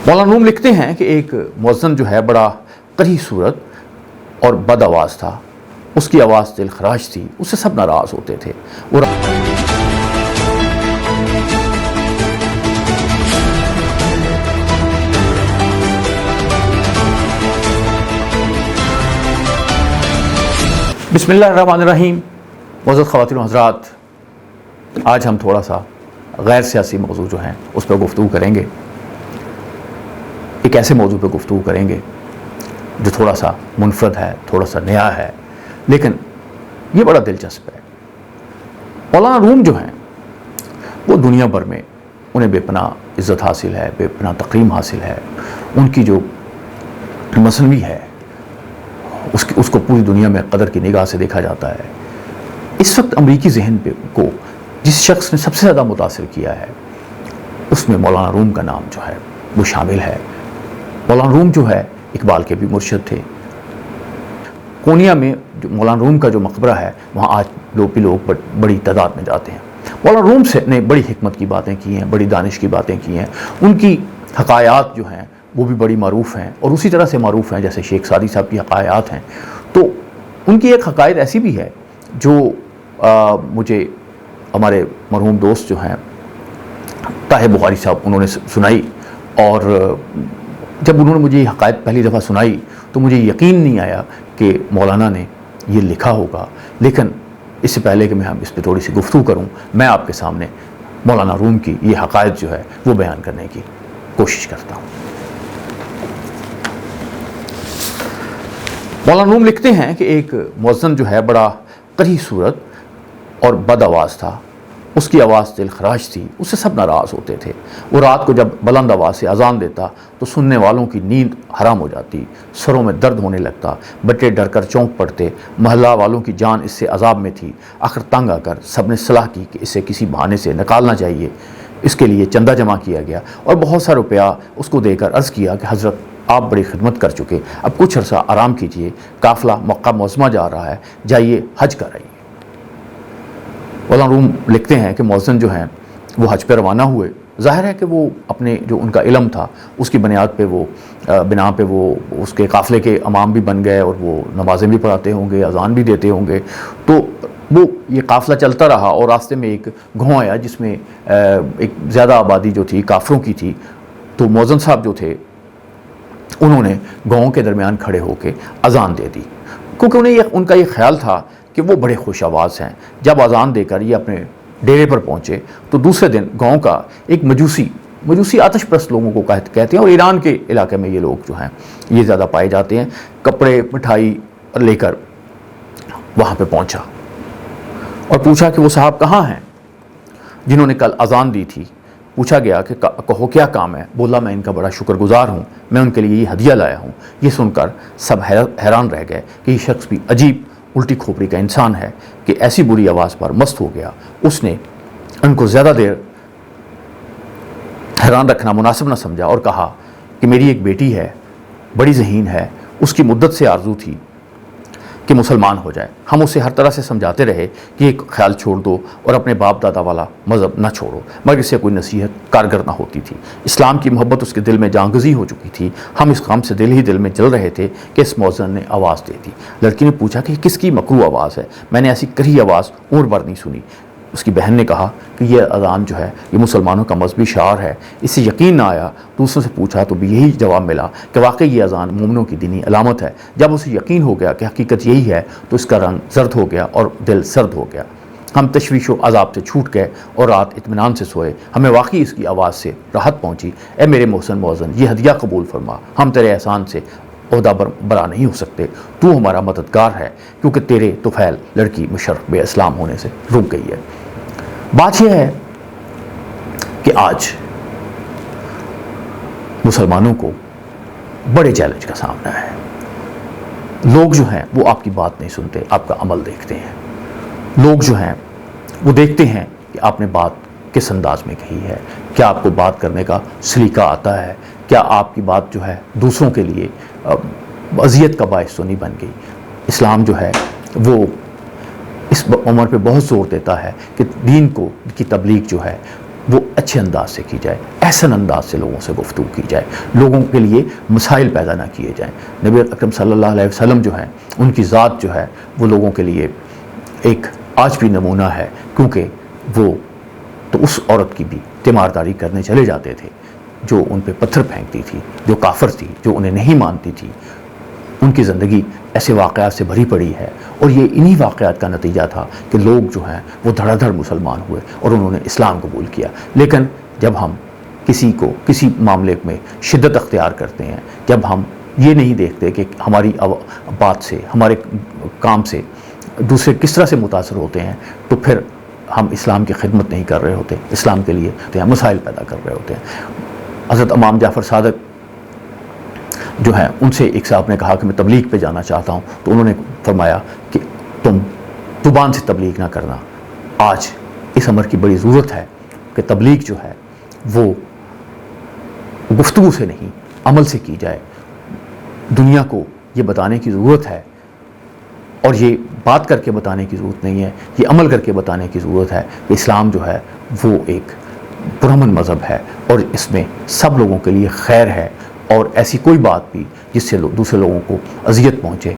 مولانا روم لکھتے ہیں کہ ایک مؤذن جو ہے بڑا قریح صورت اور بد آواز تھا، اس کی آواز دل خراش تھی، اس سے سب ناراض ہوتے تھے۔ بسم اللہ الرحمن الرحیم۔ معزز خواتین و حضرات، آج ہم تھوڑا سا غیر سیاسی موضوع جو ہیں اس پر گفتگو کریں گے۔ ایک ایسے موضوع پہ گفتگو کریں گے جو تھوڑا سا منفرد ہے، تھوڑا سا نیا ہے، لیکن یہ بڑا دلچسپ ہے۔ مولانا روم جو ہیں وہ دنیا بھر میں انہیں بے پناہ عزت حاصل ہے، بے پناہ تکریم حاصل ہے۔ ان کی جو مصنوعی ہے اس کو پوری دنیا میں قدر کی نگاہ سے دیکھا جاتا ہے۔ اس وقت امریکی ذہن کو جس شخص نے سب سے زیادہ متاثر کیا ہے اس میں مولانا روم کا نام جو ہے وہ شامل ہے۔ مولانا روم جو ہے اقبال کے بھی مرشد تھے۔ کونیا میں جو مولانا روم کا جو مقبرہ ہے وہاں آج لوگ بڑی تعداد میں جاتے ہیں۔ مولانا روم نے بڑی حکمت کی باتیں کی ہیں، بڑی دانش کی باتیں کی ہیں۔ ان کی حقائیات جو ہیں وہ بھی بڑی معروف ہیں اور اسی طرح سے معروف ہیں جیسے شیخ سعدی صاحب کی حقائیات ہیں۔ تو ان کی ایک حقائق ایسی بھی ہے جو مجھے ہمارے مرحوم دوست جو ہیں طاہر بخاری صاحب انہوں نے سنائی، اور جب انہوں نے مجھے یہ حقائق پہلی دفعہ سنائی تو مجھے یقین نہیں آیا کہ مولانا نے یہ لکھا ہوگا۔ لیکن اس سے پہلے کہ میں اس پہ تھوڑی سی گفتگو کروں، میں آپ کے سامنے مولانا روم کی یہ حقائق جو ہے وہ بیان کرنے کی کوشش کرتا ہوں۔ مولانا روم لکھتے ہیں کہ ایک مؤذن جو ہے بڑا قریح صورت اور بد آواز تھا، اس کی آواز دل خراش تھی، اس سے سب ناراض ہوتے تھے۔ وہ رات کو جب بلند آواز سے اذان دیتا تو سننے والوں کی نیند حرام ہو جاتی، سروں میں درد ہونے لگتا، بچے ڈر کر چونک پڑتے، محلہ والوں کی جان اس سے عذاب میں تھی۔ آخر تنگ آ کر سب نے صلاح کی کہ اسے کسی بہانے سے نکالنا چاہیے۔ اس کے لیے چندہ جمع کیا گیا اور بہت سا روپیہ اس کو دے کر عرض کیا کہ حضرت آپ بڑی خدمت کر چکے، اب کچھ عرصہ آرام کیجیے، قافلہ مکہ معظمہ جا رہا ہے، جائیے حج کر آئیے۔ مولانا روم لکھتے ہیں کہ مؤذن جو ہیں وہ حج پہ روانہ ہوئے۔ ظاہر ہے کہ وہ اپنے جو ان کا علم تھا اس کی بنا پہ وہ اس کے قافلے کے امام بھی بن گئے اور وہ نمازیں بھی پڑھاتے ہوں گے، اذان بھی دیتے ہوں گے۔ تو وہ یہ قافلہ چلتا رہا اور راستے میں ایک گاؤں آیا جس میں ایک زیادہ آبادی جو تھی کافروں کی تھی۔ تو مؤذن صاحب جو تھے انہوں نے گاؤں کے درمیان کھڑے ہو کے اذان دے دی، کیونکہ ان کا یہ خیال تھا کہ وہ بڑے خوش آواز ہیں۔ جب اذان دے کر یہ اپنے ڈیرے پر پہنچے تو دوسرے دن گاؤں کا ایک مجوسی آتش پرست لوگوں کو کہتے ہیں، اور ایران کے علاقے میں یہ لوگ جو ہیں یہ زیادہ پائے جاتے ہیں، کپڑے مٹھائی لے کر وہاں پہ پہنچا اور پوچھا کہ وہ صاحب کہاں ہیں جنہوں نے کل اذان دی تھی۔ پوچھا گیا کہ کہو کیا کام ہے؟ بولا میں ان کا بڑا شکر گزار ہوں، میں ان کے لیے یہ ہدیہ لایا ہوں۔ یہ سن کر سب حیران رہ گئے کہ یہ شخص بھی عجیب الٹی کھوپڑی کا انسان ہے کہ ایسی بری آواز پر مست ہو گیا۔ اس نے ان کو زیادہ دیر حیران رکھنا مناسب نہ سمجھا اور کہا کہ میری ایک بیٹی ہے، بڑی ذہین ہے، اس کی مدت سے آرزو تھی کہ مسلمان ہو جائے۔ ہم اسے ہر طرح سے سمجھاتے رہے کہ یہ خیال چھوڑ دو اور اپنے باپ دادا والا مذہب نہ چھوڑو، مگر اس سے کوئی نصیحت کارگر نہ ہوتی تھی۔ اسلام کی محبت اس کے دل میں جانگزی ہو چکی تھی۔ ہم اس غم سے دل میں جل رہے تھے کہ اس مؤذن نے آواز دے دی۔ لڑکی نے پوچھا کہ کس کی مکروہ آواز ہے؟ میں نے ایسی کری آواز عمر بھر نہیں سنی۔ اس کی بہن نے کہا کہ یہ اذان جو ہے یہ مسلمانوں کا مذہبی شعار ہے۔ اس سے یقین نہ آیا، دوسروں سے پوچھا تو بھی یہی جواب ملا کہ واقعی یہ اذان مومنوں کی دینی علامت ہے۔ جب اسے یقین ہو گیا کہ حقیقت یہی ہے تو اس کا رنگ زرد ہو گیا اور دل سرد ہو گیا۔ ہم تشویش و عذاب سے چھوٹ گئے اور رات اطمینان سے سوئے۔ ہمیں واقعی اس کی آواز سے راحت پہنچی۔ اے میرے محسن مؤذن، یہ ہدیہ قبول فرما، ہم تیرے احسان سے عہدہ برا نہیں ہو سکتے، تو ہمارا مددگار ہے، کیونکہ تیرے طفیل لڑکی مشرف بے اسلام ہونے سے رک گئی ہے۔ بات یہ ہے کہ آج مسلمانوں کو بڑے چیلنج کا سامنا ہے۔ لوگ جو ہیں وہ آپ کی بات نہیں سنتے، آپ کا عمل دیکھتے ہیں۔ لوگ جو ہیں وہ دیکھتے ہیں کہ آپ نے بات کس انداز میں کہی ہے، کیا آپ کو بات کرنے کا سلیقہ آتا ہے، کیا آپ کی بات جو ہے دوسروں کے لیے اذیت کا باعث تو نہیں بن گئی۔ اسلام جو ہے وہ اس عمر پہ بہت زور دیتا ہے کہ دین کی تبلیغ جو ہے وہ اچھے انداز سے کی جائے، احسن انداز سے لوگوں سے گفتگو کی جائے، لوگوں کے لیے مسائل پیدا نہ کیے جائیں۔ نبی اکرم صلی اللہ علیہ وسلم جو ہیں، ان کی ذات جو ہے وہ لوگوں کے لیے ایک آج بھی نمونہ ہے، کیونکہ وہ تو اس عورت کی بھی تیمارداری کرنے چلے جاتے تھے جو ان پہ پتھر پھینکتی تھی، جو کافر تھی، جو انہیں نہیں مانتی تھی۔ ان کی زندگی ایسے واقعات سے بھری پڑی ہے، اور یہ انہی واقعات کا نتیجہ تھا کہ لوگ جو ہیں وہ دھڑا دھڑ مسلمان ہوئے اور انہوں نے اسلام قبول کیا۔ لیکن جب ہم کسی معاملے میں شدت اختیار کرتے ہیں، جب ہم یہ نہیں دیکھتے کہ ہماری بات سے، ہمارے کام سے دوسرے کس طرح سے متاثر ہوتے ہیں، تو پھر ہم اسلام کی خدمت نہیں کر رہے ہوتے، اسلام کے لیے مسائل پیدا کر رہے ہوتے ہیں۔ حضرت امام جعفر صادق جو ہے، ان سے ایک صاحب نے کہا کہ میں تبلیغ پہ جانا چاہتا ہوں، تو انہوں نے فرمایا کہ تم زبان سے تبلیغ نہ کرنا، آج اس امر کی بڑی ضرورت ہے کہ تبلیغ جو ہے وہ گفتگو سے نہیں عمل سے کی جائے۔ دنیا کو یہ بتانے کی ضرورت ہے، اور یہ بات کر کے بتانے کی ضرورت نہیں ہے، یہ عمل کر کے بتانے کی ضرورت ہے کہ اسلام جو ہے وہ ایک پرامن مذہب ہے، اور اس میں سب لوگوں کے لیے خیر ہے، اور ایسی کوئی بات بھی جس سے دوسرے لوگوں کو اذیت پہنچے